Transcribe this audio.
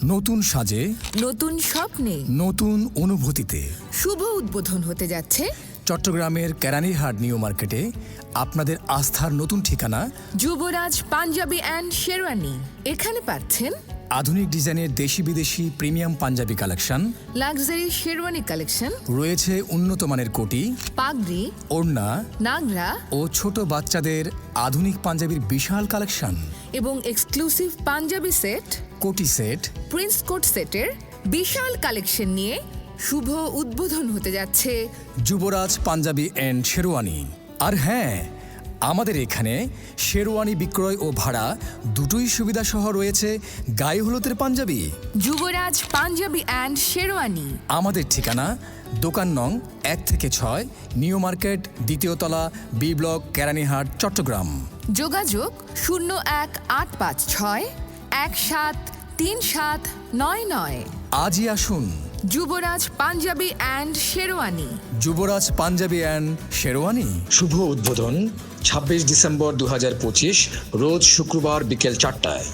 নতুন সাজে, নতুন স্বপ্নে, নতুন অনুভূতিতে শুভ উদ্বোধন হতে যাচ্ছে চট্টগ্রামের কেরানীরহাট নিউ মার্কেটে আপনাদের আস্থার নতুন ঠিকানা যুবরাজ পাঞ্জাবি অ্যান্ড শেরওয়ানি। এখানে পাচ্ছেন আধুনিক ডিজাইনের দেশি বিদেশি premium Punjabi collection, luxury sherwani collection, রয়েছে উন্নত মানের কোটি, পাগড়ি, ওড়না নাগরা ও ছোট বাচ্চাদের আধুনিক পাঞ্জাবির বিশাল কালেকশন, এবং এক্সক্লুসিভ পাঞ্জাবি সেট, কোটি সেট, প্রিন্স কোট সেটের বিশাল কালেকশন নিয়ে শুভ উদ্বোধন হতে যাচ্ছে যুবরাজ পাঞ্জাবি অ্যান্ড শেরওয়ানি। আর হ্যাঁ, আমাদের এখানে শেরওয়ানি বিক্রয় ও ভাড়া দুটোই সুবিধা সহ রয়েছে গায়ে হলুদের পাঞ্জাবি। যুবরাজ পাঞ্জাবি অ্যান্ড শেরওয়ানি। আমাদের ঠিকানা দোকান নং 1 থেকে 6, নিউ মার্কেট, দ্বিতীয় তলা, বি ব্লক, কেরানীরহাট, চট্টগ্রাম। যোগাযোগ 01856 173799। আজই আসুন যুবরাজ পাঞ্জাবি অ্যান্ড শেরওয়ানি। যুবরাজ পাঞ্জাবি অ্যান্ড শেরওয়ানি। শুভ উদ্বোধন 26 ডিসেম্বর 2025, রোজ শুক্রবার বিকেল 4টায়।